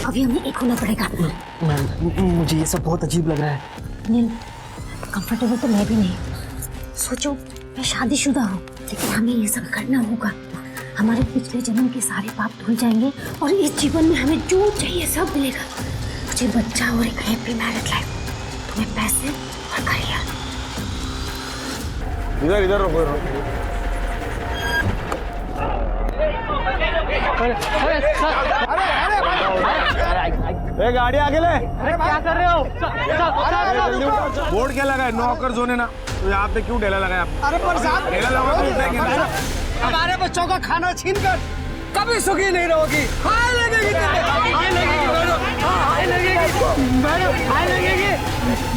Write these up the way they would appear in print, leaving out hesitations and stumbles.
अभी हमें एक होना पड़ेगा। मैम मुझे ये सब बहुत अजीब लग रहा है। नील, कंफर्टेबल तो मैं भी नहीं। सोचो मैं शादीशुदा हूँ, लेकिन हमें ये सब करना होगा। हमारे पिछले जन्म के सारे पाप धुल जाएंगे और इस जीवन में हमें जो चाहिए सब मिलेगा। मुझे बच्चा और एक हैप्पी मैरिड लाइफ, तुम्हें पैसे और करियर। इधर इधर रुको। अरे गाड़ी आगे ले। अरे क्या कर रहे हो? बोर्ड क्या लगा है? नो हॉकर जोन है ना, तो यहाँ पे क्यों ढेला लगाया? अरे पर साहब, ढेला लगा तो उठाएंगे ना। हमारे बच्चों का खाना छीन कर कभी सुखी नहीं रहोगी। हाय लगेगी तुम्हें, हाय लगेगी मैडम, हाय लगेगी मैडम, हाय लगेगी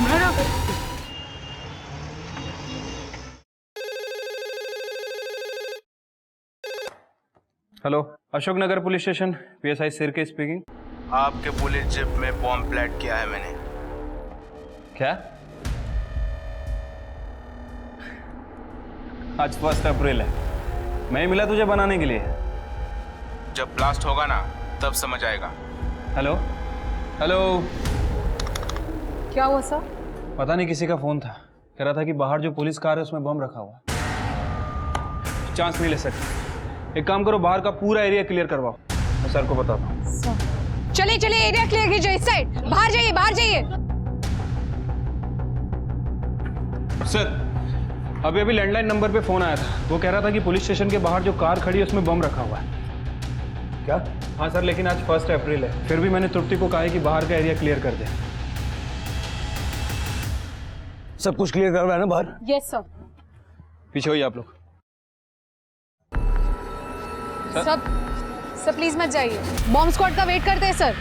madam. Hello, Ashok Nagar police station, PSI सिरके स्पीकिंग। आपके पुलिस जिप में बॉम्ब प्लांट किया है मैंने। क्या? आज 1 अप्रैल है, मैं ही मिला तुझे बनाने के लिए। जब ब्लास्ट होगा ना तब समझ आएगा। हेलो हेलो, क्या हुआ सर? पता नहीं किसी का फोन था, कह रहा था कि बाहर जो पुलिस कार है उसमें बम रखा हुआ। चांस नहीं ले सकते, एक काम करो, बाहर का पूरा एरिया क्लियर करवाओ, मैं सर को बताता हूँ। चलिए चलिए, एरिया क्लियर कीजिए, इस साइड। बाहर जाइए, बाहर जाइए। सर, अभी अभी लैंडलाइन नंबर पे फोन आया था, वो कह रहा था कि पुलिस स्टेशन के बाहर जो कार खड़ी है उसमें बम रखा हुआ है। क्या? हाँ सर, लेकिन आज 1 अप्रैल है, फिर भी मैंने तृप्ति को कहा है कि बाहर का एरिया क्लियर कर दे। सब कुछ क्लियर कर रहा है ना बाहर? Yes sir. पीछे होइए आप लोग। सर प्लीज मत जाइए, बॉम्ब स्क्वाड का वेट करते हैं सर।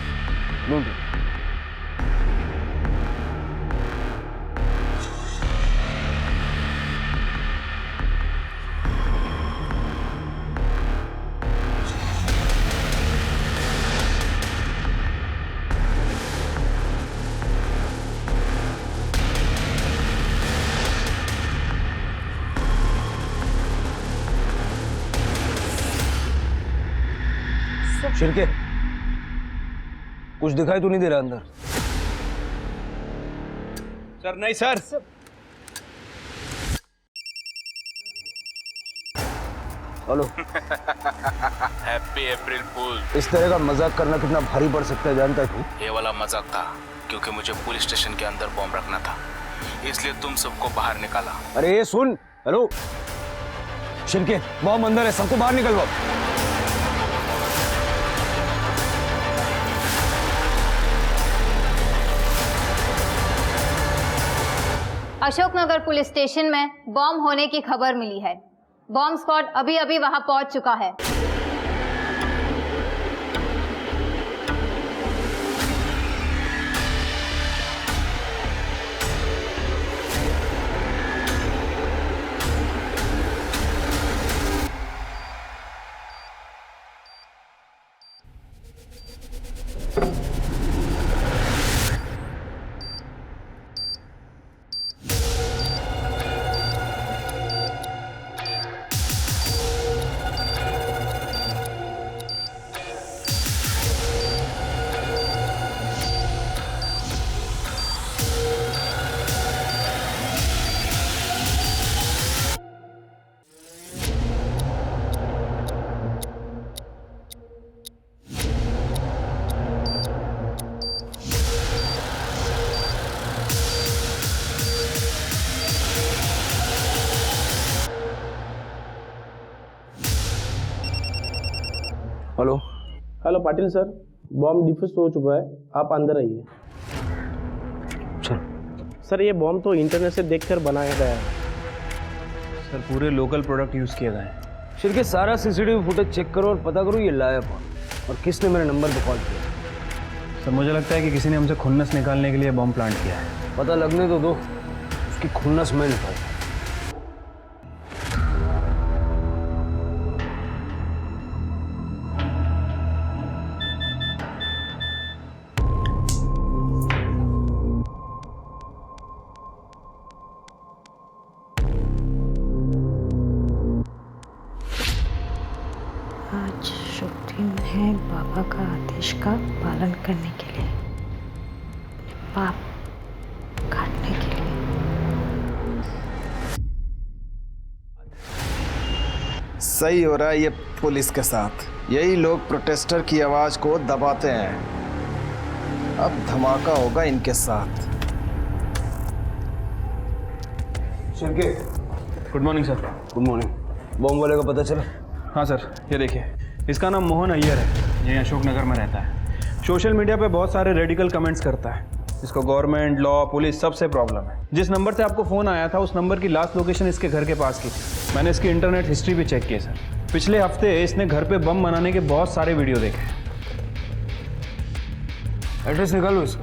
शिरके, कुछ दिखाई तो नहीं दे रहा अंदर? सर नहीं सर। हेलो। हैप्पी अप्रैल फूल। इस तरह का मजाक करना कितना भारी पड़ सकता है जानता है तू? ये वाला मजाक था क्योंकि मुझे पुलिस स्टेशन के अंदर बॉम्ब रखना था, इसलिए तुम सबको बाहर निकाला। अरे ये सुन, हेलो शिरके, बॉम्ब अंदर है, सबको बाहर निकलवाओ। अशोकनगर पुलिस स्टेशन में बॉम्ब होने की खबर मिली है। बॉम्ब स्क्वाड अभी अभी वहां पहुंच चुका है। Hello hello Patil sir, bomb defuse हो चुका है, आप अंदर आइए। सर ये बॉम्ब तो इंटरनेट से देखकर बनाया गया है। सर पूरे लोकल प्रोडक्ट यूज किए गए हैं। शिरके, सारा सीसीटीवी फुटेज चेक करो और पता करो ये लाया कौन और किसने मेरे नंबर पे कॉल किया। सर मुझे लगता है कि किसी ने हमसे खुन्नस निकालने के लिए बॉम्ब प्लांट किया है। पता लगने तो दो, उसकी खुन्नस मैं निकाल। आज शुभ दिन है बाबा बाबा का आदेश का पालन करने के लिए, पाप काटने के लिए। सही हो रहा है ये पुलिस के साथ। यही लोग प्रोटेस्टर की आवाज को दबाते हैं। अब धमाका होगा इनके साथ। Shirke, good morning sir. Good morning. Bomb वाले का पता चला? हाँ सर, ये देखिए, इसका नाम मोहन अय्यर है, ये अशोकनगर में रहता है। सोशल मीडिया पे बहुत सारे रेडिकल कमेंट्स करता है। इसको गवर्नमेंट, लॉ, पुलिस सबसे प्रॉब्लम है। जिस नंबर से आपको फ़ोन आया था उस नंबर की लास्ट लोकेशन इसके घर के पास की थी। मैंने इसकी इंटरनेट हिस्ट्री भी चेक की है सर। पिछले हफ्ते इसने घर पे बम बनाने के बहुत सारे वीडियो देखे हैं। एड्रेस निकालो इसका।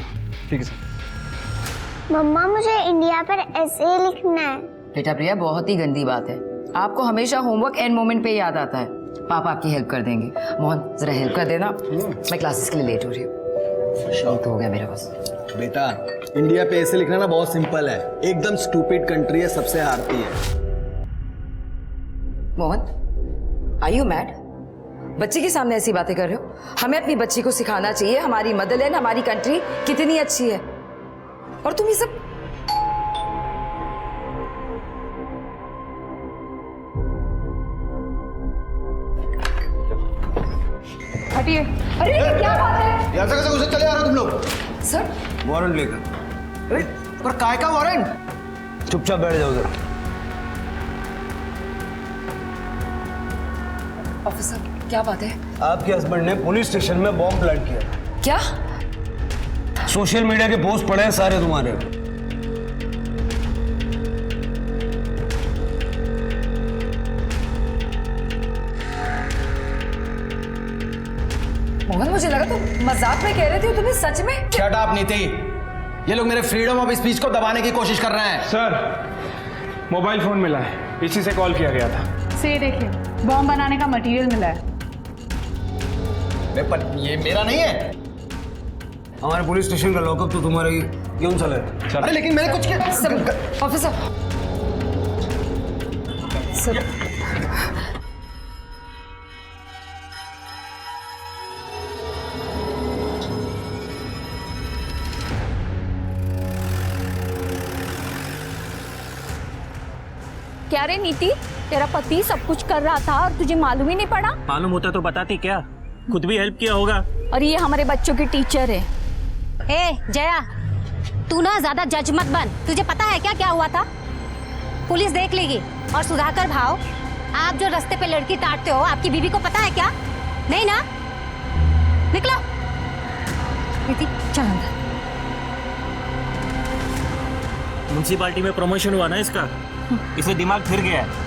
ठीक है सर। मम्मा मुझे इंडिया पर ऐसे लिखना है। बेटा प्रिया, बहुत ही गंदी बात है। आपको हमेशा होमवर्क एंड मोमेंट पे याद आता है। पापा आपकी हेल्प कर देंगे। मोहन जरा हेल्प कर देना, मैं क्लासेस के लिए लेट हो रही हूँ। तो हो गया मेरा बस। बेटा, इंडिया पे ऐसे लिखना ना बहुत सिंपल है। एकदम स्टूपिड कंट्री है, सबसे हारती है। Mohan, are you mad? बच्चे के सामने ऐसी बातें कर रहे हो? हमें अपनी बच्ची को सिखाना चाहिए हमारी मदरलैंड, हमारी कंट्री कितनी अच्छी है। और तुम ये सब हटिए। अरे ये क्या बात है? यहाँ से कैसे घुसे चले आ रहे हो तुम लोग? सर, वारंट लेकर। पर काय का वारंट? चुपचाप बैठ जाओ उधर। ऑफिसर क्या बात है? आपके हस्बैंड ने पुलिस स्टेशन में बॉम्ब प्लांट किया। क्या? सोशल मीडिया के पोस्ट पड़े हैं सारे तुम्हारे। मोहन, मुझे लगा तुम मजाक में कह रहे थे, तुम्हें सच में? शट अप नीति। ये लोग मेरे फ्रीडम ऑफ स्पीच को दबाने की कोशिश कर रहे हैं। सर, मोबाइल फ़ोन मिला है, इसी से कॉल किया गया था। से देखिए, बॉम्ब बनाने का मटेरियल मिला है। पर ये मेरा नहीं है। हमारे पुलिस स्टेशन का लॉकअप तो तुम्हारा ही क्यों चला है? अरे लेकिन मैंने कुछ किया। ऑफिसर सर, क्या रे नीति, तेरा पति सब कुछ कर रहा था और तुझे मालूम ही नहीं पड़ा? मालूम होता तो बताती क्या? खुद भी हेल्प किया होगा। और ये हमारे बच्चों की टीचर है। ए जया, तू ना ज्यादा जज मत बन। तुझे पता है क्या क्या हुआ था? पुलिस देख लेगी। और सुधाकर भाव, आप जो रास्ते पे लड़की काटते हो, आपकी बीवी को पता है क्या? नहीं ना? निकलो। नीति चल अंदर। म्युनिसिपालिटी में प्रमोशन हुआ ना इसका, इसे दिमाग फिर गया है।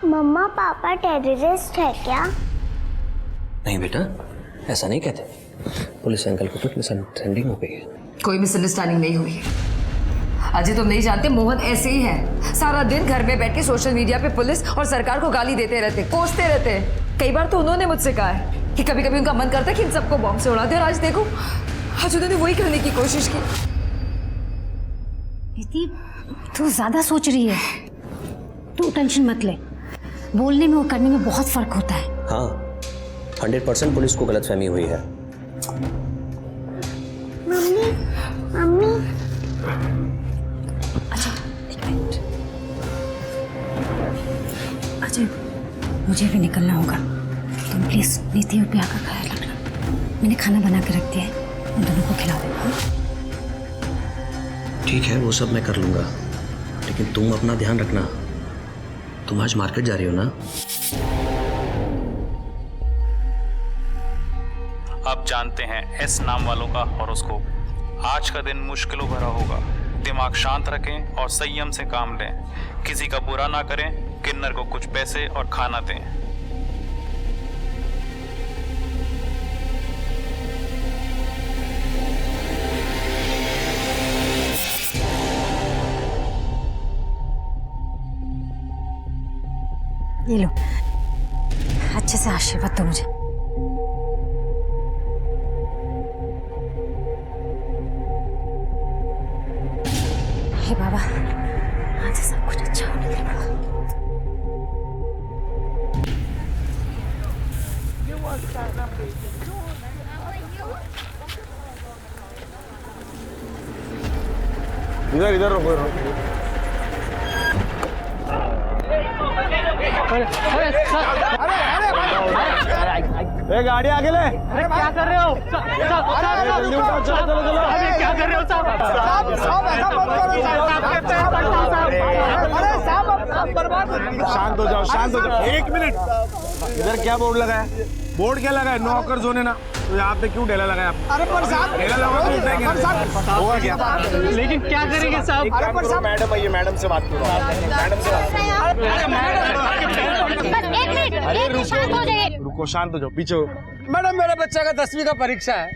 मम्मा पापा टेररिस्ट है क्या? नहीं बेटा, ऐसा नहीं कहते। पुलिस अंकल को कुछ मिसअंडरस्टैंडिंग हो गई है। कोई मिसअंडरस्टैंडिंग नहीं हुई है। अजय, तुम नहीं जानते, मोहन ऐसे ही है। सारा दिन घर में बैठ के सोशल मीडिया पे पुलिस और सरकार को गाली देते रहते, कोसते रहते। कई बार तो उन्होंने मुझसे कहा है कि कभी कभी उनका मन करता है कि इन सबको बॉम्ब से उड़ा दे। और आज देखो, आज उन्होंने वही करने की कोशिश की। नीति, तू ज्यादा सोच रही है। तू टेंशन मत ले। बोलने में और करने में बहुत फर्क होता है। हाँ, 100% पुलिस को गलतफहमी हुई है। मम्मी मम्मी अच्छा एक मिनट। अजय, मुझे भी निकलना होगा। तुम प्लीज नीति और प्रिया का ख्याल रखना। मैंने खाना बना के रख दिया है, उन दोनों को खिला देना। ठीक है, वो सब मैं कर लूंगा, लेकिन तुम अपना ध्यान रखना। तुम आज मार्केट जा रही हो ना? अब जानते हैं एस नाम वालों का हॉरोस्कोप। आज का दिन मुश्किलों भरा होगा। दिमाग शांत रखें और संयम से काम लें। किसी का बुरा ना करें। किन्नर को कुछ पैसे और खाना दें। ये लो, अच्छे से आशीर्वाद दो मुझे। हे बाबा, आज सब कुछ अच्छा होने दे बाबा। इधर इधर रुको। गाड़ी आगे ले। अरे क्या कर रहे हो? जल्दी उठाओ, चलो चलो चलो। अरे क्या कर रहे हो साहब? शांत हो जाओ, शांत हो जाओ। 1 मिनट। इधर क्या बोर्ड लगा है? बोर्ड क्या लगा है? नो हॉकर जोन है ना। तो यहाँ पे क्यों ढेला लगा है? अरे पर साहब, ढेला लगा तो उठाएंगे। होगा क्या? लेकिन क्या करेंगे साहब? अरे पर साहब, मैडम आइए, मैडम से बात करो। मैडम से बात करो। रुको, शांत हो जाओ, पीछे हो। मैडम, मेरे बच्चे का 10वीं का परीक्षा है।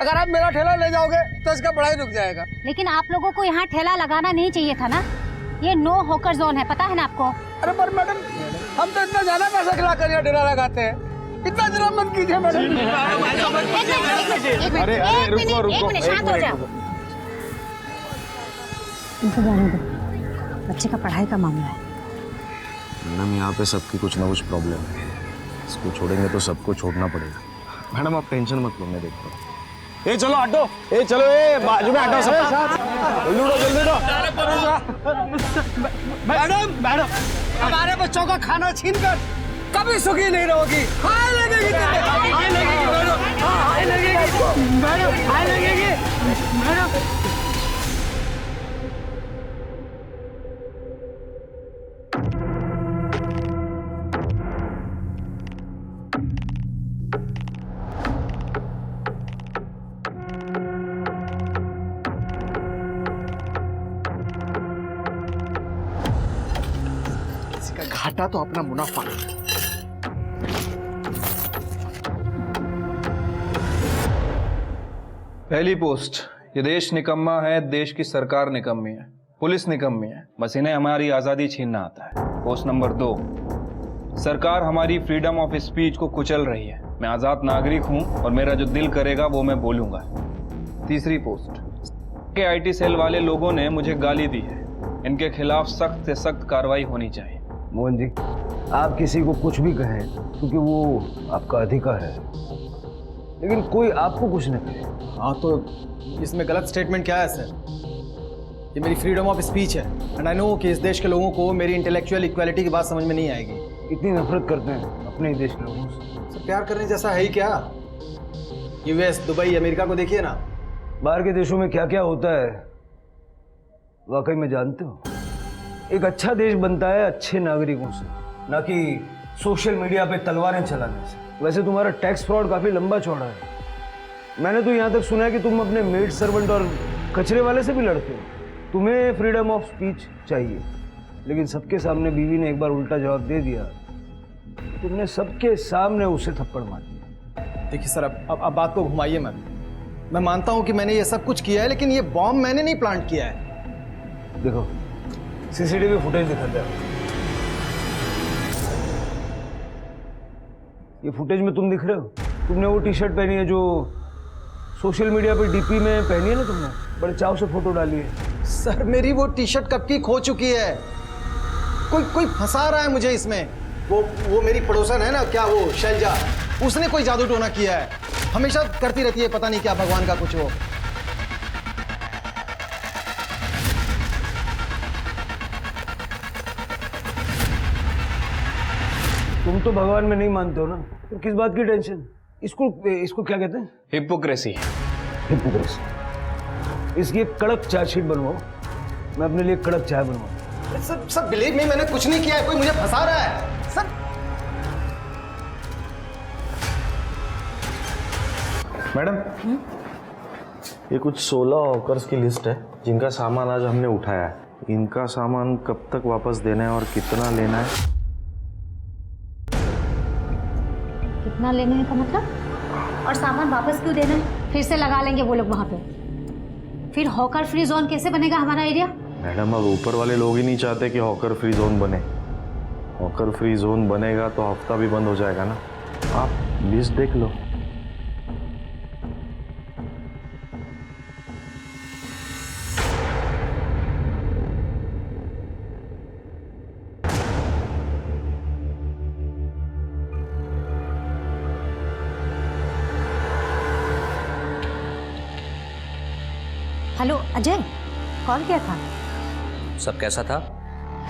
अगर आप मेरा ठेला ले जाओगे तो इसका पढ़ाई रुक जाएगा। लेकिन आप लोगों को यहाँ ठेला लगाना नहीं चाहिए था ना। ये नो हॉकर जोन है, पता है ना आपको? अरे पर मैडम, हम तो इतना ज्यादा पैसा खिला कर यहाँ ठेला लगाते हैं। इतना जुर्म मत कीजिए मैडम। अरे रुको रुको, शांत हो जाओ। इनको जाने दो, बच्चे का पढ़ाई का मामला है। मैडम, यहाँ पे सबकी कुछ ना कुछ प्रॉब्लम है। इसको छोड़ेंगे तो सबको छोड़ना पड़ेगा। मैडम, आप टेंशन मत लो, मैं देखता हूँ। ए चलो ऑटो, ए चलो, ए बाजू में ऑटो सब। जल्दी उठो, जल्दी उठो। मैडम, हमारे बच्चों का खाना छीन कर कभी सुखी नहीं रहोगी। हाय लगेगी तुम्हें। हाय लगेगी मैडम, हाय लगेगी मैडम, हाय लगेगी मैडम। घाटा तो अपना मुनाफा। पहली पोस्ट, ये देश निकम्मा है, देश की सरकार निकम्मी है, पुलिस निकम्मी है, बस इन्हें हमारी आज़ादी छीनना आता है। पोस्ट नंबर 2, सरकार हमारी फ्रीडम ऑफ स्पीच को कुचल रही है। मैं आज़ाद नागरिक हूं और मेरा जो दिल करेगा वो मैं बोलूंगा। तीसरी पोस्ट, के आईटी सेल वाले लोगों ने मुझे गाली दी है, इनके खिलाफ सख्त से सख्त कार्रवाई होनी चाहिए। मोहन जी, आप किसी को कुछ भी कहें क्योंकि वो आपका अधिकार है, लेकिन कोई आपको कुछ नहीं कहे। हाँ, तो इसमें गलत स्टेटमेंट क्या है सर? ये मेरी फ्रीडम ऑफ स्पीच है एंड आई नो कि इस देश के लोगों को मेरी इंटेलेक्चुअल इक्वालिटी की बात समझ में नहीं आएगी। इतनी नफरत करते हैं अपने ही देश के लोगों से। सर, प्यार करने जैसा है ही क्या? यूएस, दुबई, अमेरिका को देखिए ना। बाहर के देशों में क्या क्या होता है वाकई में जानते हो? एक अच्छा देश बनता है अच्छे नागरिकों से, ना कि सोशल मीडिया पे तलवारें चलाने से। वैसे तुम्हारा टैक्स फ्रॉड काफी लंबा चौड़ा है। मैंने तो यहाँ तक सुना है कि तुम अपने मेड सर्वेंट और कचरे वाले से भी लड़ते हो। तुम्हें फ्रीडम ऑफ स्पीच चाहिए, लेकिन सबके सामने बीवी ने एक बार उल्टा जवाब दे दिया, तुमने सबके सामने उसे थप्पड़ मार दिया। देखिए सर, अब बात को घुमाइए मत। मैं मानता हूँ कि मैंने ये सब कुछ किया है, लेकिन ये बॉम्ब मैंने नहीं प्लांट किया है। देखो, सीसीटीवी फुटेज दिखाते हैं। ये फुटेज में तुम दिख रहे हो? तुमने वो टी शर्ट पहनी है जो सोशल मीडिया पे डीपी में पहनी है ना, तुमने बड़े चाव से फोटो डाली है। सर, मेरी वो टी शर्ट कब की खो चुकी है। कोई फंसा रहा है मुझे इसमें। वो मेरी पड़ोसन है ना, क्या वो शैलजा, उसने कोई जादू टोना किया है। हमेशा करती रहती है पता नहीं क्या, भगवान का कुछ वो। तुम तो भगवान में नहीं मानते हो ना, तो किस बात की टेंशन? इसको क्या कहते हैं? हिपोक्रेसी। हिपोक्रेसी। इसकी एक कड़क चार्जशीट बनवाओ, मैं अपने लिए कड़क चाय बनवाऊं। सब बिलीव में, मैंने कुछ नहीं किया है, कोई मुझे फंसा रहा है सब। मैडम, ये कुछ 16 हॉकर्स की लिस्ट है जिनका सामान आज हमने उठाया है। इनका सामान कब तक वापस देना है और कितना लेना है? कितना लेने का मतलब? और सामान वापस क्यों देना है? फिर से लगा लेंगे वो लोग वहां पे। फिर हॉकर फ्री जोन कैसे बनेगा हमारा एरिया? मैडम, अब ऊपर वाले लोग ही नहीं चाहते कि हॉकर फ्री जोन बने। हॉकर फ्री जोन बनेगा तो हफ्ता भी बंद हो जाएगा ना। आप लिस्ट देख लो। हेलो अजय, कॉल किया था? सब कैसा था?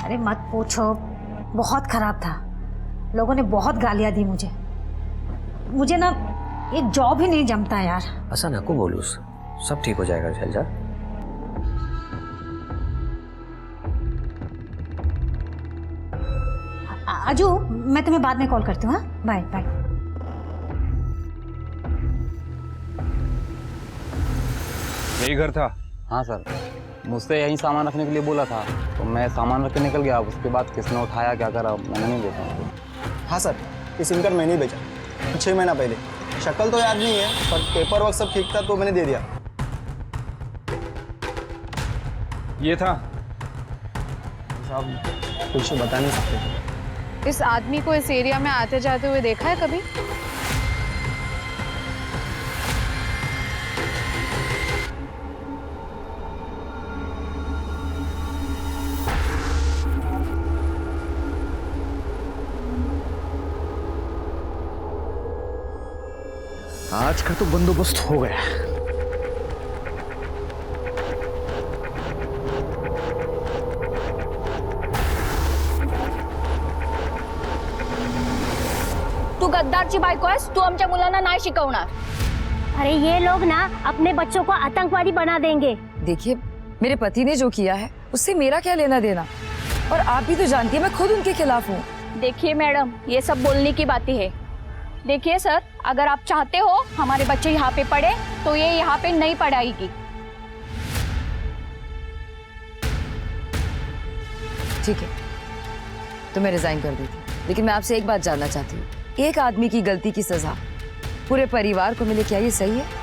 अरे मत पूछो, बहुत खराब था। लोगों ने बहुत गालियां दी मुझे ना एक जॉब ही नहीं जमता यार। ऐसा ना को बोलूस, सब ठीक हो जाएगा शैलजा। अजू, मैं तुम्हें बाद में कॉल करती हूँ। हाँ, बाय बाय। यही घर था? हाँ सर, मुझसे यहीं सामान रखने के लिए बोला था, तो मैं सामान रख के निकल गया। उसके बाद किसने उठाया क्या करा मैंने नहीं देखा। हाँ सर, ये सिम कार्ड मैंने ही बेचा 6 महीना पहले। शक्ल तो याद नहीं है, पर पेपर वर्क सब ठीक था तो मैंने दे दिया। ये था? साहब कुछ बता नहीं सकते। इस आदमी को इस एरिया में आते जाते हुए देखा है कभी? आज का तो बंदोबस्त हो गया। तू गद्दारची बायको आहेस, तू आमच्या मुलांना नाही शिकवणार। अरे ये लोग ना अपने बच्चों को आतंकवादी बना देंगे। देखिए, मेरे पति ने जो किया है उससे मेरा क्या लेना देना, और आप भी तो जानती है मैं खुद उनके खिलाफ हूँ। देखिए मैडम, ये सब बोलने की बातें है। देखिए सर, अगर आप चाहते हो हमारे बच्चे यहाँ पे पढ़े तो ये यहाँ पे नहीं पढ़ाएगी। ठीक है, तो मैं रिजाइन कर देती, लेकिन मैं आपसे एक बात जानना चाहती हूँ, एक आदमी की गलती की सजा पूरे परिवार को मिले, क्या ये सही है?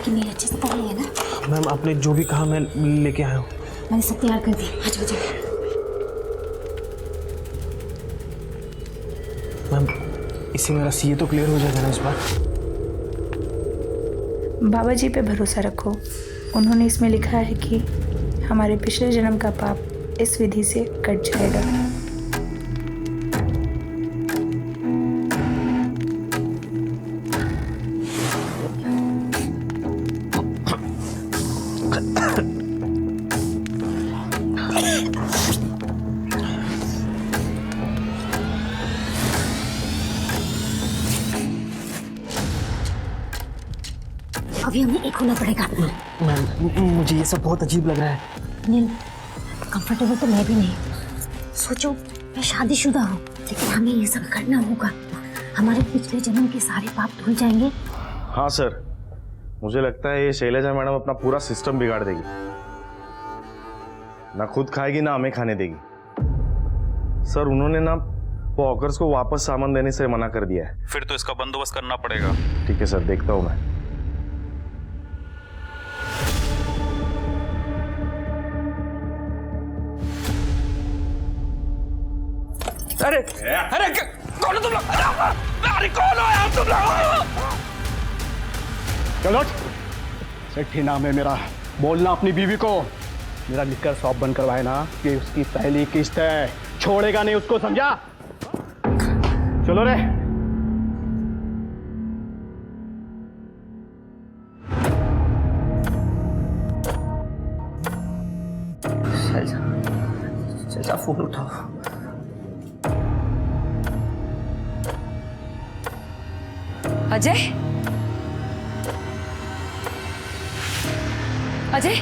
मेरी अच्छे से पढ़ लिया ना? मैम आपने जो भी कहा मैं लेके आया हूँ। मैंने सब तैयार कर दिया। आज बजे मैम, इससे मेरा सीए तो क्लियर हो जाएगा ना इस बार? बाबा जी पे भरोसा रखो, उन्होंने इसमें लिखा है कि हमारे पिछले जन्म का पाप इस विधि से कट जाएगा। अभी हमें एक होना पड़ेगा। मैम, मुझे ये सब बहुत अजीब लग रहा है। नहीं, कंफर्टेबल तो मैं भी नहीं। सोचो, मैं शादीशुदा हूँ, लेकिन हमें ये सब करना होगा। हमारे पिछले जन्म के सारे पाप धुल जाएंगे। हाँ सर, मुझे लगता है ये शैलजा मैडम अपना पूरा सिस्टम बिगाड़ देगी। ना खुद खाएगी ना हमें खाने देगी। सर, उन्होंने ना वो हॉकर्स को वापस सामान देने से मना कर दिया है। फिर तो इसका बंदोबस्त करना पड़ेगा। ठीक है सर, देखता हूँ मैं। अरे अरे कौन हो तुम लोग? अरे कौन हो यार तुम लोग? चलो, सेठी नाम है मेरा। बोलना अपनी बीवी को मेरा लिकर शॉप बंद करवाए ना कि उसकी पहली किस्त है, छोड़ेगा नहीं उसको, समझा? चलो रे। शैलजा फोन उठाओ। अजय, अजय,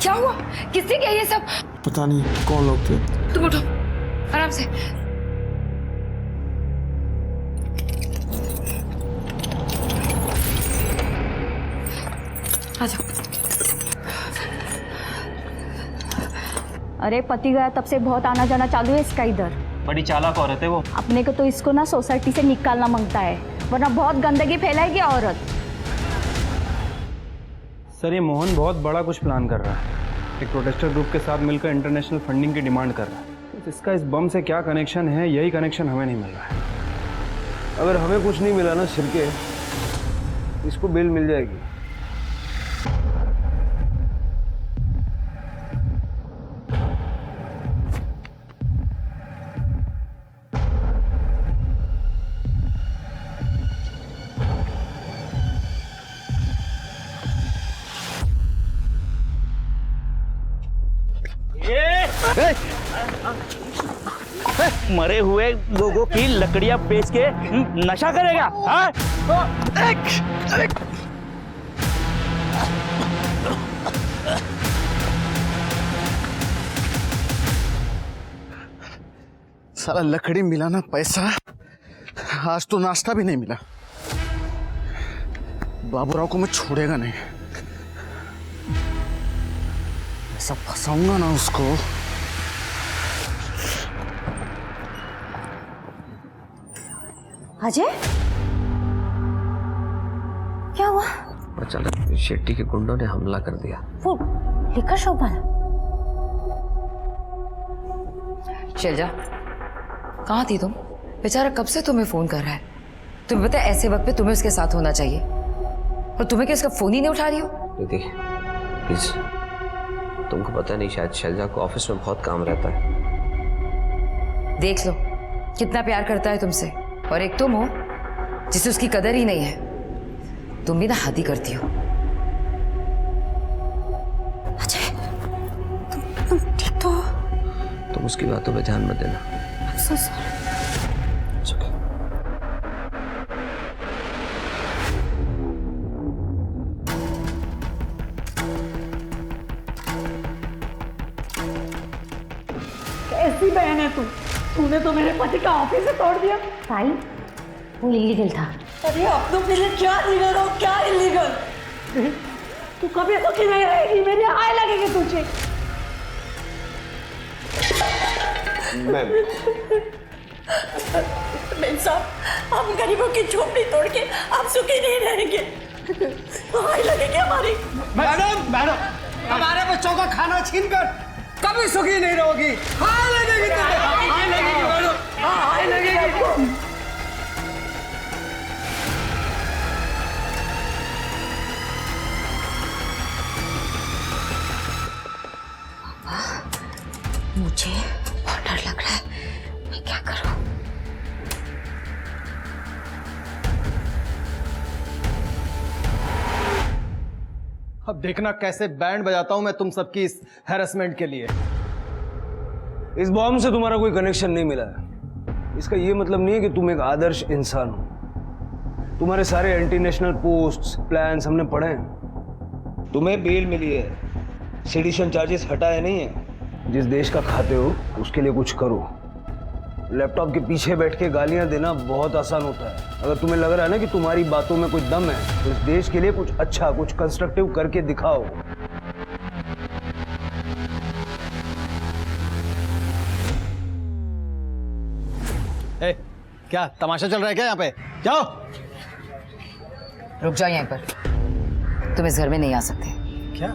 क्या हुआ? किसने किया ये सब? पता नहीं कौन लोग थे। तुम उठो, आराम से। आ जाओ। अरे पति गया तब से बहुत आना जाना चालू है इसका इधर। बड़ी चालाक औरत है वो। अपने को तो इसको ना सोसाइटी से निकालना मांगता है, वरना बहुत गंदगी फैलाएगी औरत। सर, ये मोहन बहुत बड़ा कुछ प्लान कर रहा है। एक प्रोटेस्टर ग्रुप के साथ मिलकर इंटरनेशनल फंडिंग की डिमांड कर रहा है। इसका इस बम से क्या कनेक्शन है, यही कनेक्शन हमें नहीं मिल रहा है। अगर हमें कुछ नहीं मिला ना छिड़के, इसको बेल मिल जाएगी। मरे हुए लोगों की लकड़ियां बेच के नशा करेगा? हाँ? सारा लकड़ी मिला ना पैसा, आज तो नाश्ता भी नहीं मिला। बाबूराव को मैं छोड़ेगा नहीं, ऐसा फंसाऊंगा ना उसको। अजय, क्या हुआ? अचानक शेट्टी के गुंडों ने हमला कर दिया। वो लिकर शॉप वाला? शैलजा, कहाँ थी तुम? बेचारा कब से तुम्हें फोन कर रहा है। तुम्हें पता है ऐसे वक्त पे तुम्हें उसके साथ होना चाहिए, और तुम्हें क्या उसका फोन ही नहीं उठा रही हो? दीदी प्लीज, तुमको पता नहीं, शायद शैलजा को ऑफिस में बहुत काम रहता है। देख लो कितना प्यार करता है तुमसे, और एक तुम हो जिसे उसकी कदर ही नहीं है। तुम भी ना हद ही करती हो। अजय, तुम ठीक तो हो? तुम उसकी बातों पे ध्यान मत देना। I'm so sorry. It's okay. कैसी बहन है तू? तूने तो मेरे पति का ऑफिस ही तोड़ दिया। ताई, वो इलीगल था। अरे अब तो मेरे क्या लीगल हो, क्या इलीगल? तू कभी सुखी नहीं रहेगी, मेरी हाय लगेगी तुझे। मैम, साहब, हम गरीबों की झोपड़ी तोड़ के आप सुखी नहीं रहेंगे, हाय लगेगी हमारी। मैडम, हमारे बच्चों का खाना छीनकर कभी सुखी नहीं रहोगी। हाय लगेगी तुम्हें, हाय लगेगी मैडम, हाय लगेगी। मुझे बहुत डर लग रहा है, मैं क्या करूं? अब देखना कैसे बैंड बजाता हूं मैं तुम सबकी इस हैरेसमेंट के लिए। इस बॉम्ब से तुम्हारा कोई कनेक्शन नहीं मिला है। इसका ये मतलब नहीं है कि तुम एक आदर्श इंसान हो। तुम्हारे सारे एंटी नेशनल पोस्ट्स, प्लान्स हमने पढ़े हैं। तुम्हें बेल मिली है, सेडिशन चार्जेस हटाए नहीं है। जिस देश का खाते हो उसके लिए कुछ करो। लैपटॉप के पीछे बैठ के गालियां देना बहुत आसान होता है। अगर तुम्हें लग रहा है ना कि तुम्हारी बातों में कोई दम है, तो इस देश के लिए कुछ अच्छा, कुछ कंस्ट्रक्टिव करके दिखाओ। ए, क्या तमाशा चल रहा है क्या यहाँ पे? जाओ। रुक जाओ यहीं पर, तुम इस घर में नहीं आ सकते। क्या?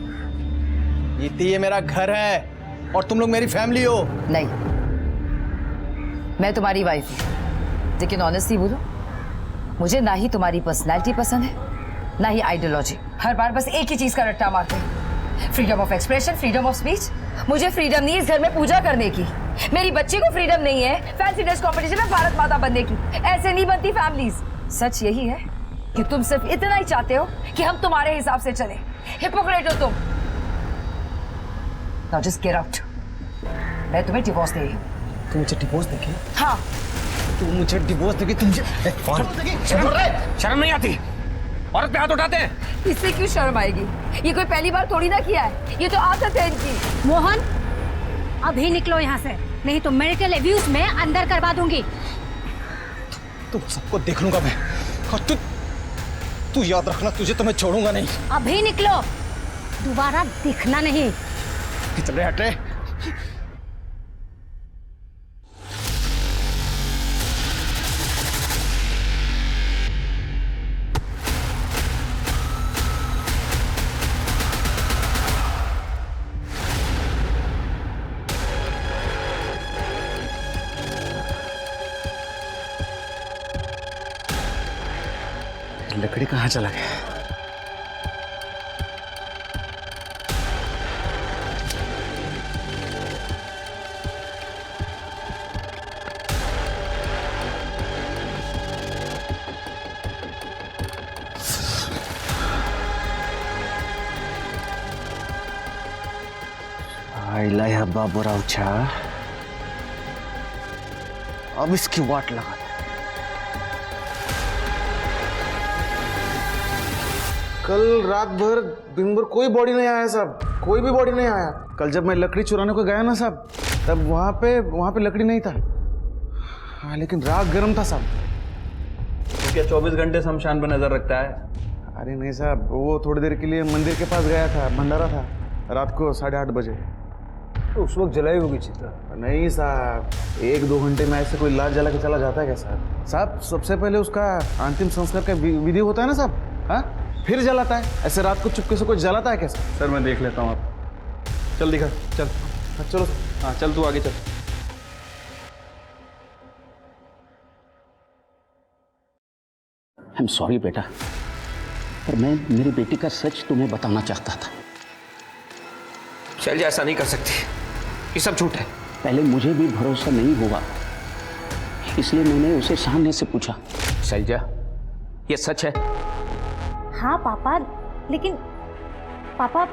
ये मेरा घर है और तुम लोग मेरी फैमिली हो। नहीं, मैं तुम्हारी वाइफ हूँ, लेकिन ऑनेस्टली बोलो, मुझे ना ही तुम्हारी पर्सनैलिटी पसंद है, ना ही आइडियोलॉजी। हर बार बस एक ही चीज का रट्टा मारते हैं, freedom of expression, freedom of speech. मुझे फ्रीडम नहीं इस घर में पूजा करने की, मेरी बच्ची को फ्रीडम नहीं है फैंसी ड्रेस कॉम्पिटिशन में भारत माता बनने की। ऐसे नहीं बनती फैमिलीज। सच यही है कि तुम सिर्फ इतना ही चाहते हो कि हम तुम्हारे हिसाब से चले। हिपोक्रेट हो तुम। Now just get out. मैं तुम्हें डिवोर्स दे रही हूँ। तुम मुझे डिवोर्स देगी? हाँ। तुम मुझे डिवोर्स देगी? तुम शर्म नहीं आती? औरत पे हाथ उठाते हैं। इससे क्यों शर्म आएगी? ये कोई पहली बार थोड़ी ना किया है, ये तो आदत है इनकी। मोहन, अभी निकलो यहाँ से, नहीं तो मेरिटल एब्यूज में अंदर करवा दूंगी। तुम सबको देख लूंगा मैं, और तू याद रखना, तुझे तो मैं छोड़ूंगा नहीं। अभी निकलो, दोबारा दिखना नहीं। चल रहे, हट रहे। लकड़ी कहाँ चला गया? आइला हब्बा बुरा उछा, अब इसकी वाट लगा। कल रात भर दिन भर कोई बॉडी नहीं आया साहब, कोई भी बॉडी नहीं आया। कल जब मैं लकड़ी चुराने को गया ना साहब, तब वहाँ पे लकड़ी नहीं था। हाँ, लेकिन रात गर्म था साहब। तो क्या 24 घंटे शमशान पर नजर रखता है? अरे नहीं साहब, वो थोड़ी देर के लिए मंदिर के पास गया था, भंडारा था रात को 8:30 बजे। तो उस वक्त जलाई होगी चिता? नहीं साहब, 1-2 घंटे में ऐसे कोई लाश जला के चला जाता है क्या साहब? साहब सबसे पहले उसका अंतिम संस्कार का विधि होता है ना साहब, हाँ, फिर जलाता है। ऐसे रात को चुपके से कोई जलाता है क्या सर? मैं देख लेता हूँ। आप चल दिखा, चल। हाँ, चलो। हाँ चल, तू आगे चल। आई एम सॉरी बेटा, पर मैं मेरी बेटी का सच तुम्हें बताना चाहता था। शैलजा ऐसा नहीं कर सकती, ये सब झूठ है। पहले मुझे भी भरोसा नहीं हुआ, इसलिए मैंने उसे सामने से पूछा। शैलजा, ये सच है? हाँ पापा, लेकिन पापा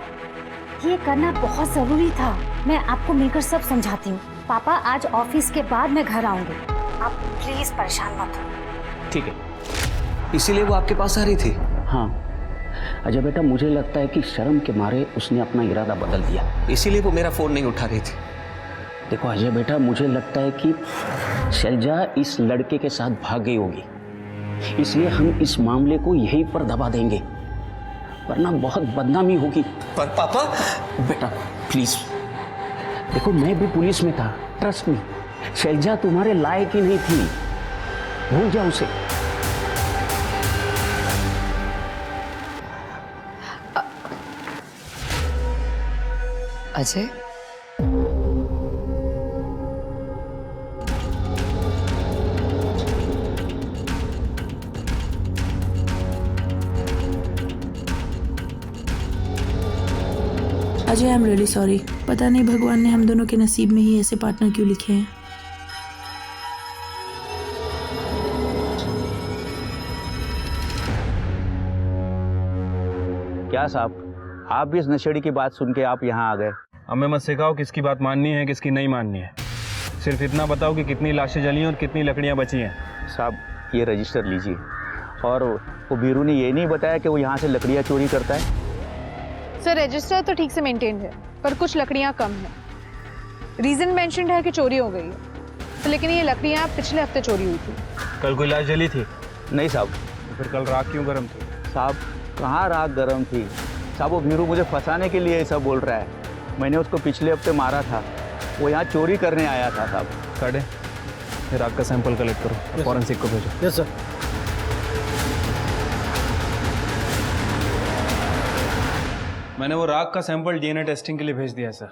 ये करना बहुत जरूरी था। मैं आपको मिलकर सब समझाती हूँ। पापा आज ऑफिस के बाद मैं घर आऊंगी, आप प्लीज परेशान मत हो। ठीक है, इसीलिए वो आपके पास आ रही थी? हाँ अजय बेटा, मुझे लगता है कि शर्म के मारे उसने अपना इरादा बदल दिया, इसीलिए वो मेरा फोन नहीं उठा रही थी। देखो अजय बेटा, मुझे लगता है कि शैलजा इस लड़के के साथ भाग गई होगी, इसलिए हम इस मामले को यहीं पर दबा देंगे, वरना बहुत बदनामी होगी। पर पापा। बेटा प्लीज देखो, मैं भी पुलिस में था, ट्रस्ट मी। शैलजा तुम्हारे लायक ही नहीं थी, भूल जाओ उसे। Ajay, Ajay I am really sorry. पता नहीं भगवान ने हम दोनों के नसीब में ही ऐसे पार्टनर क्यों लिखे हैं। क्या साहब, आप भी इस नशेड़ी की बात सुन के आप यहाँ आ गए? हमें मत सिखाओ किसकी बात माननी है किसकी नहीं माननी है, सिर्फ इतना बताओ कि कितनी लाशें जली हैं और कितनी लकड़ियाँ बची हैं। साहब ये रजिस्टर लीजिए। और वो बीरू ने ये नहीं बताया कि वो यहाँ से लकड़ियाँ चोरी करता है? सर रजिस्टर तो ठीक से मेंटेन है, पर कुछ लकड़ियाँ कम है। रीजन मेंशन्ड है कि चोरी हो गई है, तो लेकिन ये लकड़ियाँ पिछले हफ्ते चोरी हुई थी। कल कोई लाश जली थी? नहीं साहब। तो फिर कल रात क्यों गर्म थी? साहब कहाँ रात गर्म थी साहब, वो बीरू मुझे फंसाने के लिए ऐसा बोल रहा है। मैंने उसको पिछले हफ्ते मारा था, वो यहाँ चोरी करने आया था साहब। काटे, फिर आग का सैंपल कलेक्ट करो, फॉरेंसिक को भेजो। Yes sir. मैंने वो राग का सैंपल डीएनए टेस्टिंग के लिए भेज दिया सर।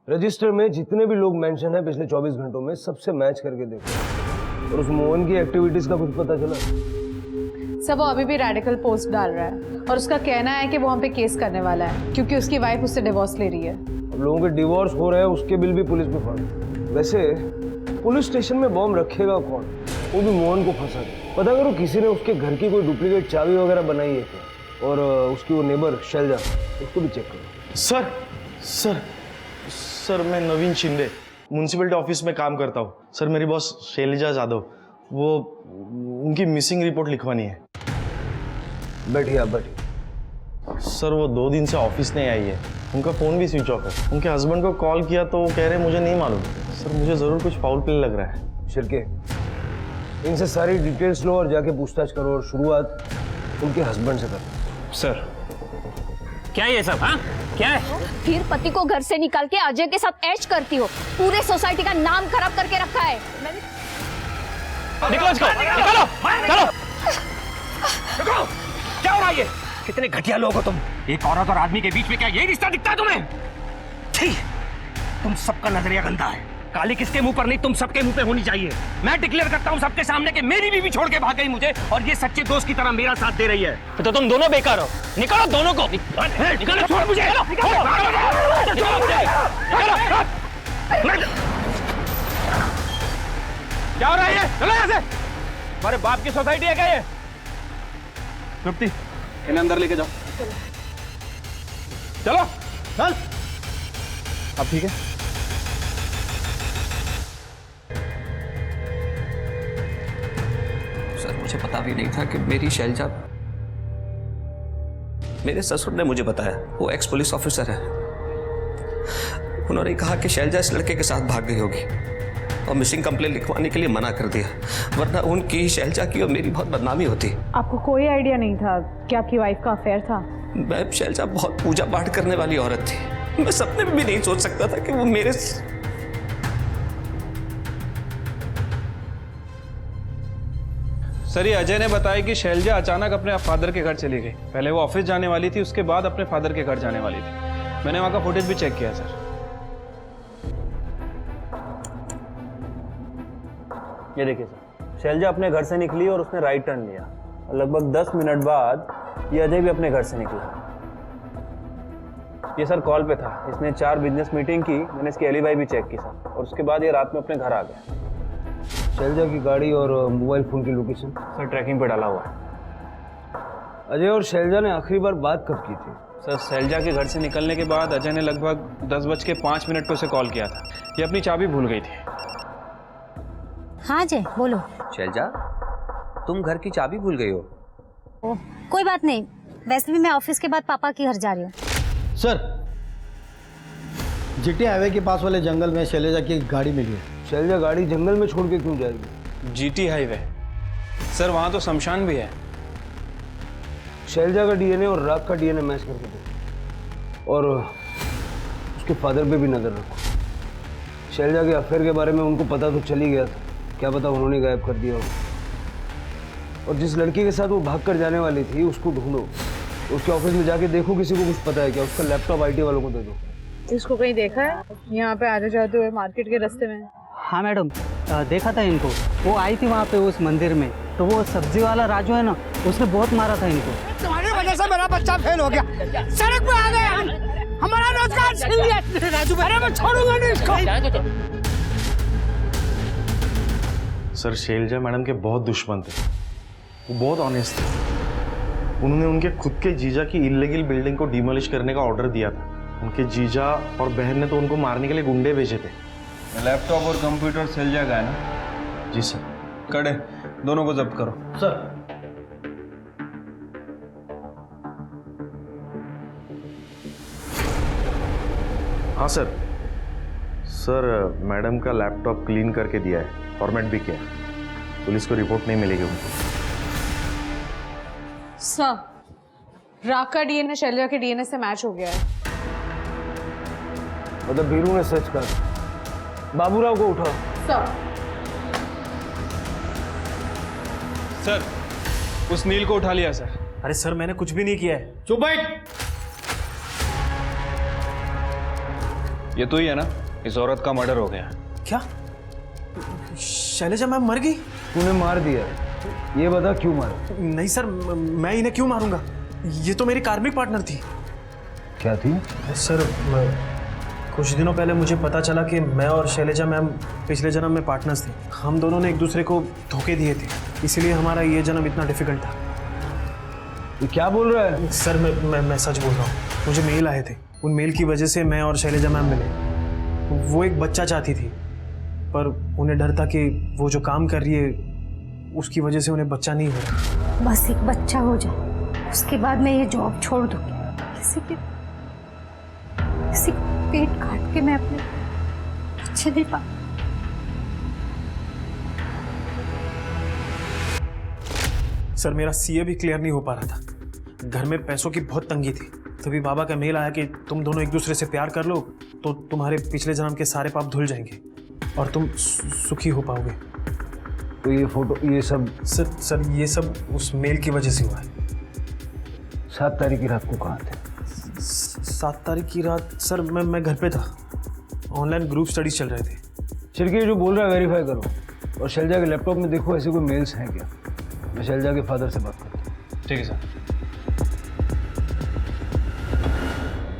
रजिस्टर में जितने भी लोग मेंशन है पिछले 24 घंटों में, सबसे मैच करके देखो। और उस मोहन की एक्टिविटीज का कुछ पता चला? सब वो अभी भी रेडिकल पोस्ट डाल रहा है और उसका कहना है कि वो हम पे केस करने वाला है क्योंकि उसकी वाइफ उससे डिवोर्स ले रही है। अब लोगों के डिवोर्स हो रहे हैं, उसके बिल भी पुलिस पे फंस। वैसे पुलिस स्टेशन में बॉम्ब रखेगा कौन? वो भी मोहन को फंसा के। पता करो किसी ने उसके घर की कोई डुप्लीकेट चाबी वगैरह बनाई है क्या? और उसकी वो नेबर शैलजा, उसको भी चेक करो। सर सर सर मैं नवीन शिंदे म्यूनसिपलिटी ऑफिस में काम करता हूँ। सर मेरी बॉस शैलजा जादव, वो उनकी मिसिंग रिपोर्ट लिखवानी है। बैठिए आप, बैठिए। सर वो 2 दिन से ऑफिस नहीं आई है, उनका फ़ोन भी स्विच ऑफ है। उनके हस्बैंड को कॉल किया तो वो कह रहे मुझे नहीं मालूम। सर मुझे ज़रूर कुछ फाउल प्ले लग रहा है। शिरके, इनसे सारी डिटेल्स लो और जाके पूछताछ करो, और शुरुआत उनके हस्बैंड से करो। सर क्या ये सब? हाँ क्या है? फिर पति को घर से निकाल के अजय के साथ ऐश करती हो, पूरे सोसाइटी का नाम खराब करके रखा है। निकलो इसको, निकालो, चलो। क्या हो रहा है ये? कितने घटिया लोग हो तुम। एक औरत और आदमी के बीच में क्या यही रिश्ता दिखता है तुम्हें? ठीक, तुम सबका नजरिया गंदा है। काली किसके मुंह पर नहीं, तुम सबके मुंह पे होनी चाहिए। मैं डिक्लेयर करता हूँ सबके सामने कि मेरी बीवी छोड़ के भाग गई मुझे, और ये सच्चे दोस्त की तरह मेरा साथ दे रही है। तो तुम दोनों बेकार हो। निकालो दोनों को, निकालो, छोड़ मुझे, क्या हो रहा है ये? चलो यहाँ से। हमारे बाप की सोसाइटी है क्या ये? तृप्ति, इन्हें अंदर लेके जाओ। चलो चल। अब ठीक है? सर मुझे पता भी नहीं था कि मेरी शैलजा, मेरे ससुर ने मुझे बताया, वो एक्स पुलिस ऑफिसर है। उन्होंने कहा कि शैलजा इस लड़के के साथ भाग गई होगी और मिसिंग कंप्लेंट लिखवाने के लिए मना कर दिया, वरना उनकी, शैलजा की और मेरी बहुत बदनामी होती। आपको कोई आइडिया नहीं था कि आपकी वाइफ का अफेयर था? मैम, शैलजा बहुत पूजा पाठ करने वाली औरत थी। मैं सपने में भी नहीं सोच सकता था कि वो मेरे सर, ये अजय ने बताया कि शैलजा अचानक अपने फादर के घर चली गई। पहले वो ऑफिस जाने वाली थी, उसके बाद अपने फादर के घर जाने वाली थी। मैंने वहां का फुटेज भी चेक किया सर। ये देखिए सर, शैलजा अपने घर से निकली और उसने राइट टर्न लिया, और लगभग 10 मिनट बाद ये अजय भी अपने घर से निकला। ये सर कॉल पे था, इसने 4 बिजनेस मीटिंग की, मैंने इसकी एलिबाई भी चेक की सर, और उसके बाद ये रात में अपने घर आ गया। शैलजा की गाड़ी और मोबाइल फोन की लोकेशन सर ट्रैकिंग पे डाला हुआ है। अजय और शैलजा ने आखिरी बार बात कब की थी? सर शैलजा के घर से निकलने के बाद अजय ने लगभग 10:05 पे उसे कॉल किया था। ये अपनी चाबी भूल गई थी। हाँ अजय बोलो। शैलजा, तुम घर की चाबी भूल गई हो? ओह, कोई बात नहीं, वैसे भी मैं ऑफिस के बाद पापा के घर जा रही हूँ। सर, जीटी हाईवे के पास वाले जंगल में शैलजा की गाड़ी मिली है। शैलजा गाड़ी जंगल में छोड़ के क्यों जाएगी? GT highway? सर वहां तो शमशान भी है। शैलजा का डीएनए और राग का डीएनए मैच करके दो, और उसके फादर पे भी नजर रखो। शैलजा के अफेयर के बारे में उनको पता तो चल ही गया था, क्या पता उन्होंने गायब कर दिया हो। और जिस लड़की के साथ वो भाग कर जाने वाली थी उसको ढूंढो, उसके ऑफिस में जाके देखो किसी को कुछ पता है क्या, उसका लैपटॉप आईटी वालों को दे दो। इसको कहीं देखा है यहाँ पे आते जाते हुए मार्केट के रास्ते में? हाँ मैडम, देखा था इनको, वो आई थी वहाँ पे उस मंदिर में, तो वो सब्जी वाला राजू है ना, उसने बहुत मारा था इनको। तुम्हारी वजह से मेरा बच्चा फेल हो गया, सड़क पे आ गए हम, हमारा रोजगार छीन लिया राजू। अरे मैं छोड़ूंगा नहीं इसको। सर शैलजा मैडम के बहुत दुश्मन थे, वो बहुत ऑनेस्ट थे। उन्होंने उनके खुद के जीजा की इल्लीगल बिल्डिंग को डिमोलिश करने का ऑर्डर दिया था। उनके जीजा और बहन ने तो उनको मारने के लिए गुंडे भेजे थे। लैपटॉप और कंप्यूटर शैलजा का है ना? जी सर। कड़े, दोनों को जब्त करो। सर। हाँ सर। सर मैडम का लैपटॉप क्लीन करके दिया है, फॉर्मेट भी किया। पुलिस को रिपोर्ट नहीं मिलेगी उनको। सर, राग का डीएनए शैलजा के डीएनए से मैच हो गया है। मतलब बीरू ने सच कहा। बाबूराव को उठाओ। सर, उस नील को उठा लिया सर। अरे सर मैंने कुछ भी नहीं किया है। चुप बैठ। ये तो ही है ना, इस औरत का मर्डर हो गया। क्या? शैलजा मैम मर गई? तूने मार दिया, ये बता क्यों मारा? नहीं सर, मैं इन्हें क्यों मारूंगा? ये तो मेरी कार्मिक पार्टनर थी। क्या थी? सर कुछ दिनों पहले मुझे पता चला कि मैं और शैलजा मैम पिछले जन्म में पार्टनर्स थे। हम दोनों ने एक दूसरे को धोखे दिए थे, इसीलिए हमारा ये जन्म इतना डिफिकल्ट था। ये क्या बोल रहा है? सर मैं सच बोल रहा हूँ। मुझे मेल आए थे, उन मेल की वजह से मैं और शैलजा मैम मिले। वो एक बच्चा चाहती थी, पर उन्हें डर था कि वो जो काम कर रही है उसकी वजह से उन्हें बच्चा नहीं हो रहा। बस एक बच्चा हो जाए, उसके बाद मैं ये जॉब छोड़ दूंगी। किसी पेट काट के मैं अपने बच्चे दे पा। सर मेरा सीए भी क्लियर नहीं हो पा रहा था, घर में पैसों की बहुत तंगी थी। तभी बाबा का मेल आया कि तुम दोनों एक दूसरे से प्यार कर लो तो तुम्हारे पिछले जन्म के सारे पाप धुल जाएंगे और तुम सुखी हो पाओगे। तो ये फोटो, ये सब? सर ये सब उस मेल की वजह से हुआ है। 7 तारीख की रात को कहाँ थे? 7 तारीख की रात सर मैं घर पे था। ऑनलाइन ग्रुप स्टडीज चल रहे थे। छिड़की जो बोल रहा है वेरीफाई करो, और शैलजा के लैपटॉप में देखो ऐसे कोई मेल्स हैं क्या। मैं शैलजा के फादर से बात करता हूँ। ठीक है सर।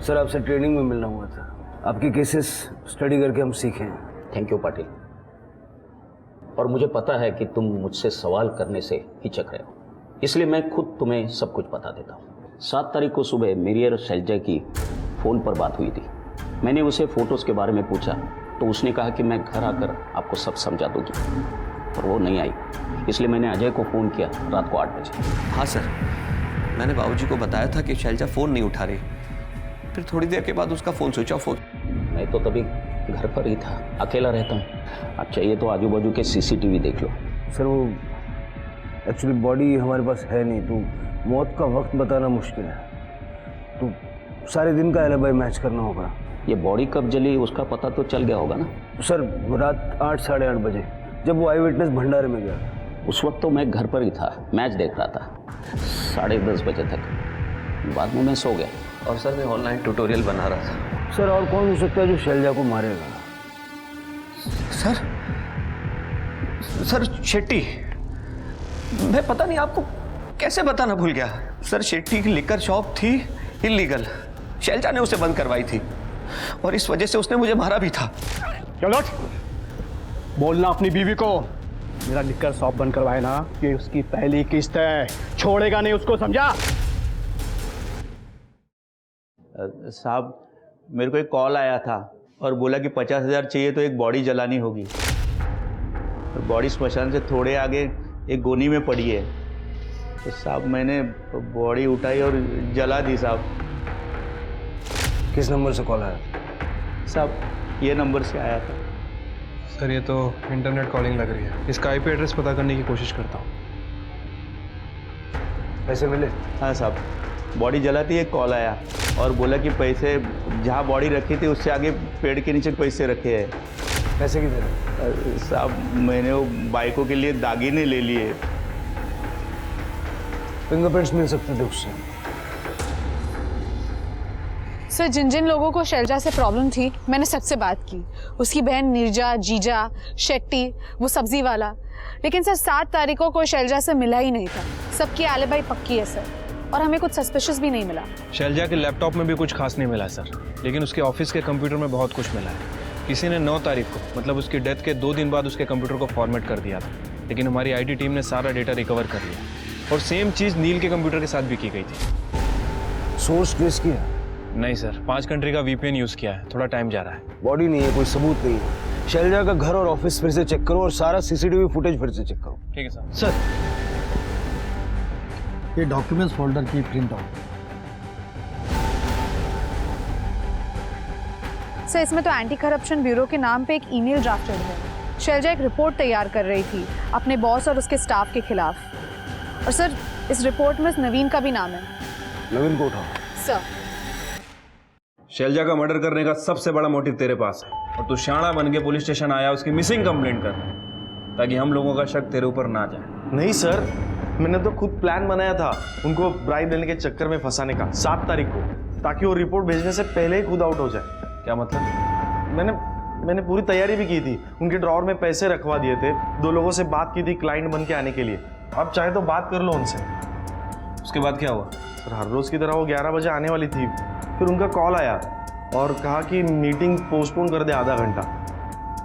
सर आपसे ट्रेनिंग में मिलना हुआ था, आपके केसेस स्टडी करके हम सीखे। Thank you Patil. और मुझे पता है कि तुम मुझसे सवाल करने से हिचक रहे हो, इसलिए मैं खुद तुम्हें सब कुछ बता देता हूँ। 7 तारीख को सुबह मेरी और शैलजा की फ़ोन पर बात हुई थी। मैंने उसे फ़ोटोज़ के बारे में पूछा तो उसने कहा कि मैं घर आकर आपको सब समझा दूँगी, और वो नहीं आई। इसलिए मैंने अजय को फ़ोन किया रात को 8 बजे। हाँ सर, मैंने बाबूजी को बताया था कि शैलजा फ़ोन नहीं उठा रही, फिर थोड़ी देर के बाद उसका फ़ोन स्विच ऑफ हो। मैं तो तभी घर पर ही था, अकेला रहता हूँ। अब चाहिए तो आजू बाजू के CCTV देख लो। सर वो एक्चुअली बॉडी हमारे पास है नहीं, तो मौत का वक्त बताना मुश्किल है, तो सारे दिन का एलिबाई मैच करना होगा। ये बॉडी कब जली उसका पता तो चल गया होगा ना? सर रात 8 साढ़े 8 बजे जब वो आई विटनेस भंडारे में गया, उस वक्त तो मैं घर पर ही था, मैच देख रहा था 10:30 बजे तक। बाद में मैं सो गया। और सर मैं ऑनलाइन ट्यूटोरियल बना रहा था। सर और कौन हो सकता है जो शैलजा को मारेगा? सर शेट्टी, मैं पता नहीं आपको कैसे बताना भूल गया। सर शेट्टी की लिकर शॉप थी इलीगल, शैलजा ने उसे बंद करवाई थी और इस वजह से उसने मुझे मारा भी था। चलो बोलना अपनी बीवी को, मेरा लिकर शॉप बंद करवाए ना, ये उसकी पहली किस्त है, छोड़ेगा नहीं उसको, समझा? साहब मेरे को एक कॉल आया था और बोला कि 50,000 चाहिए तो एक बॉडी जलानी होगी। बॉडी स्मशान से थोड़े आगे एक गोनी में पड़ी है, तो साहब मैंने बॉडी उठाई और जला दी साहब। किस नंबर से कॉल आया? साहब ये नंबर से आया था। सर ये तो इंटरनेट कॉलिंग लग रही है, इसका IP एड्रेस पता करने की कोशिश करता हूँ। पैसे मिले? हाँ साहब, बॉडी जलाती एक कॉल आया और बोला कि पैसे जहाँ बॉडी रखी थी उससे आगे पेड़ के नीचे पैसे रखे हैं। पैसे कितने? साहब मैंने वो बाइकों के लिए दागीने ले लिए। फिंगरप्रिंट्स मिल सकते थे उससे। सर जिन जिन लोगों को शैलजा से प्रॉब्लम थी मैंने सबसे बात की, उसकी बहन नीरजा, जीजा, शेट्टी, वो सब्जी वाला, लेकिन सर 7 तारीखों को शैलजा से मिला ही नहीं था। सबकी एलिबाई पक्की है सर, और हमें कुछ सस्पिशियस भी नहीं मिला। शैलजा के लैपटॉप में भी कुछ खास नहीं मिला सर, लेकिन उसके ऑफिस के कंप्यूटर में बहुत कुछ मिला है। किसी ने 9 तारीख को, मतलब उसकी डेथ के 2 दिन बाद उसके कंप्यूटर को फॉर्मेट कर दिया था, लेकिन हमारी IT टीम ने सारा डेटा रिकवर कर लिया। और सेम चीज़ नील के कंप्यूटर के साथ भी की गई थी। सोर्स ट्रेस किया? नहीं सर, 5 कंट्री का VPN यूज़ किया है, थोड़ा टाइम जा रहा है। बॉडी नहीं है, कोई सबूत नहीं है। शैलजा का घर और ऑफिस फिर से चेक करो और सारा CCTV फुटेज फिर से चेक करो। ठीक है सर। सर ये डॉक्यूमेंट्स फोल्डर की प्रिंट आउट। सर इसमें तो एंटी करप्शन ब्यूरो के नाम पे एक ईमेल ड्राफ्टेड है। शैलजा एक रिपोर्ट तैयार कर रही थी अपने बॉस और उसके स्टाफ के खिलाफ, और सर इस रिपोर्ट में नवीन का भी नाम है। नवीन को उठाओ। सर शैलजा का मर्डर करने का सबसे बड़ा मोटिव तेरे पास है, और तू शाणा बन के पुलिस स्टेशन आया उसकी मिसिंग कंप्लेंट करने, ताकि हम लोगों का शक तेरे ऊपर ना जाए। नहीं सर, मैंने तो खुद प्लान बनाया था उनको ब्राइब देने के चक्कर में फंसाने का 7 तारीख को, ताकि वो रिपोर्ट भेजने से पहले ही खुद आउट हो जाए। क्या मतलब? मैंने पूरी तैयारी भी की थी, उनके ड्रॉवर में पैसे रखवा दिए थे, 2 लोगों से बात की थी क्लाइंट बन के आने के लिए। अब चाहे तो बात कर लो उनसे। उसके बाद क्या हुआ? सर हर रोज़ की तरह वो 11 बजे आने वाली थी, फिर उनका कॉल आया और कहा कि मीटिंग पोस्टपोन कर दे आधा घंटा।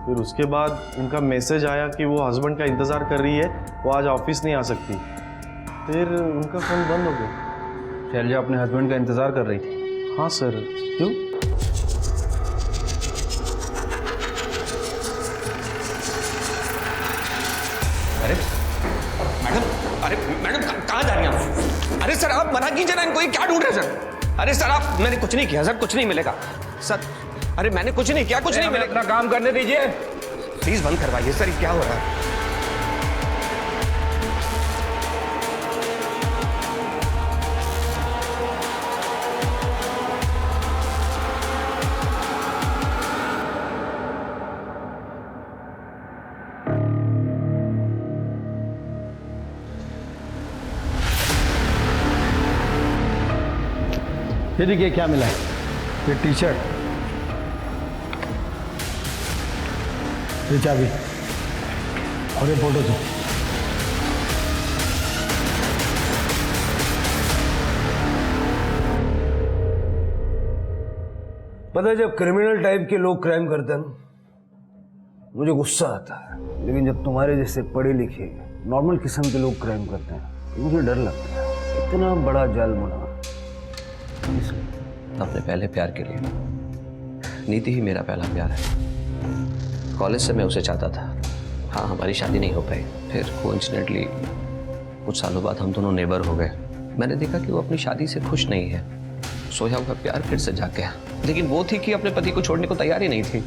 फिर उसके बाद उनका मैसेज आया कि वो हस्बैंड का इंतज़ार कर रही है, वो आज ऑफिस नहीं आ सकती। फिर उनका फ़ोन बंद हो गया। शैलजा अपने हस्बैंड का इंतज़ार कर रही थी? हाँ सर। क्यों? अरे मैडम कहाँ जा रही हैं आप? अरे सर आप मना कीजिए ना इनको, ये क्या ढूंढ रहे हैं सर? अरे सर आप, मैंने कुछ नहीं किया सर, कुछ नहीं मिलेगा सर। अरे मैंने कुछ नहीं किया, कुछ नहीं मिलेगा। अपना काम करने दीजिए। प्लीज बंद करवाइए सर, ये क्या हो रहा है? ये देखिए क्या मिला है, ये टी-शर्ट। ये चाबी और ये फोटो दो। पता है, जब क्रिमिनल टाइप के लोग क्राइम करते हैं ना, मुझे गुस्सा आता है, लेकिन जब तुम्हारे जैसे पढ़े लिखे नॉर्मल किस्म के लोग क्राइम करते हैं तो मुझे डर लगता है। इतना बड़ा जाल बना अपने पहले प्यार के लिए। नीति ही मेरा पहला प्यार है। कॉलेज से मैं उसे चाहता था। हाँ, हमारी शादी नहीं हो पाई। फिर कोइंसिडेंटली कुछ सालों बाद हम दोनों नेबर हो गए। मैंने देखा कि वो अपनी शादी से खुश नहीं है। सोया हुआ प्यार फिर से जाग गया, लेकिन वो थी कि अपने पति को छोड़ने को तैयार ही नहीं थी।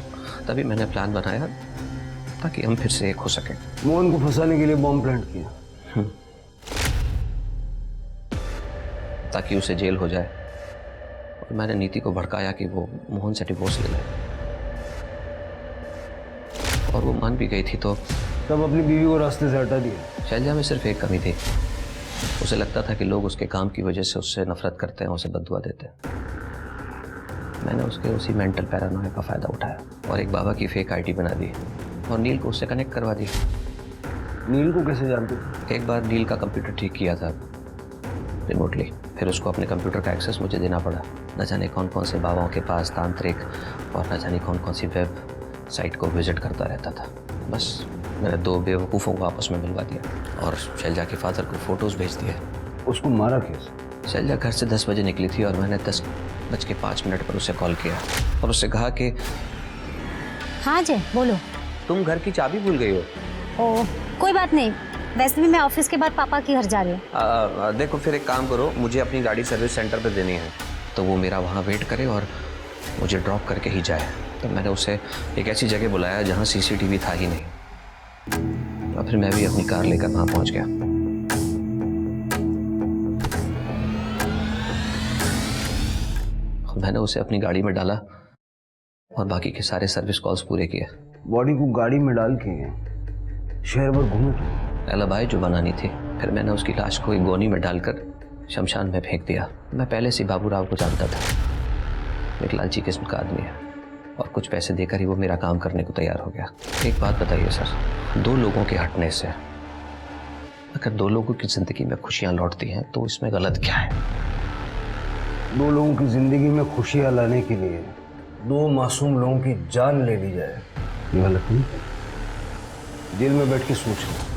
तभी मैंने प्लान बनाया ताकि हम फिर से एक हो सकें। मोहन को फंसाने के लिए बॉम्ब प्लांट किया, ताकि उसे जेल हो जाए। और मैंने नीति को भड़काया कि वो मोहन से डिवोर्स ले ले, और वो मान भी गई थी। तो तब अपनी बीवी को रास्ते से हटा दिया। शैलजा में सिर्फ एक कमी थी, उसे लगता था कि लोग उसके काम की वजह से उससे नफरत करते हैं, उसे बददुआ देते हैं। मैंने उसके उसी मेंटल पैरानोया का फायदा उठाया और एक बाबा की फेक आईडी बना दी और नील को उससे कनेक्ट करवा दिया। नील को कैसे जानते? एक बार नील का कंप्यूटर ठीक किया था रिमोटली, फिर उसको अपने कंप्यूटर का एक्सेस मुझे देना पड़ा। न जाने कौन कौन से बाबाओं के पास तांत्रिक और न जाने कौन कौन सी वेब साइट को विजिट करता रहता था। बस मैंने दो बेवकूफ़ों को आपस में मिलवा दिया और शैलजा के फादर को फोटोज़ भेज दिए। उसको मारा कैसे? शैलजा घर से 10 बजे निकली थी और मैंने 10:05 पर उसे कॉल किया और उससे कहा कि हाँ जी बोलो। तुम घर की चाबी भूल गई हो। ओ कोई बात नहीं, वैसे भी मैं ऑफिस के बाद पापा के घर जा रही हूँ। देखो फिर एक काम करो, मुझे अपनी गाड़ी सर्विस सेंटर पे देनी है, तो वो मेरा वहाँ वेट करे और मुझे ड्रॉप करके ही जाए। तो मैंने उसे एक ऐसी जगह बुलाया जहाँ CCTV था ही नहीं, और फिर मैं भी अपनी कार लेकर वहाँ पहुँच गया। मैंने उसे अपनी गाड़ी में डाला और बाकी के सारे सर्विस कॉल्स पूरे किए। बॉडी को गाड़ी में डाल के शहर भर घूमे एलिबाई जो बनानी थी। फिर मैंने उसकी लाश को एक गोनी में डालकर शमशान में फेंक दिया। मैं पहले से बाबूराव को जानता था, एक लालची किस्म का आदमी है और कुछ पैसे देकर ही वो मेरा काम करने को तैयार हो गया। एक बात बताइए सर, दो लोगों के हटने से अगर दो लोगों की जिंदगी में खुशियाँ लौटती हैं तो इसमें गलत क्या है? दो लोगों की जिंदगी में खुशियाँ लाने के लिए दो मासूम लोगों की जान ले ली जाए, ये गलत नहीं। जेल में बैठ के सोच लो।